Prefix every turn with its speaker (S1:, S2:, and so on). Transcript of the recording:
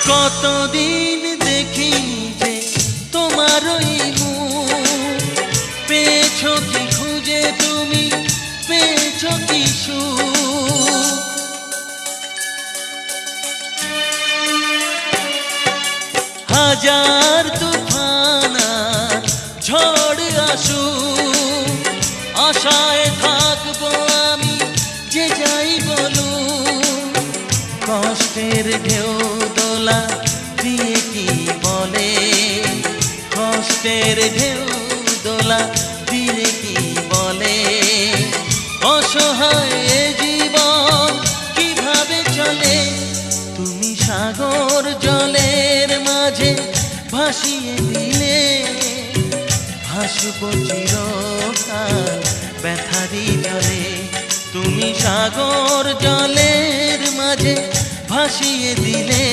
S1: কতদিন দেখিনি যে তোমার ওই মুখ, পেয়েছো কি খুঁজে তুমি, পেয়েছো কি সুখ। হাজার তুফান আর ঝড় আসুক, আশায় থাকবো আমি যে যাই বলুক। কষ্টের ঢেউ দোলা দিয়ে কি বলে, কষ্টের ঢেউ দোলা দিয়ে কি বলে, অসহায় এ জীবন কিভাবে চলে। তুমি সাগর জলের মাঝে ভাসিয়ে দিলে, ভাসবো চিরকাল ব্যথারি জলে। তুমি সাগর জলের মাঝে ভাসিয়ে দিলে।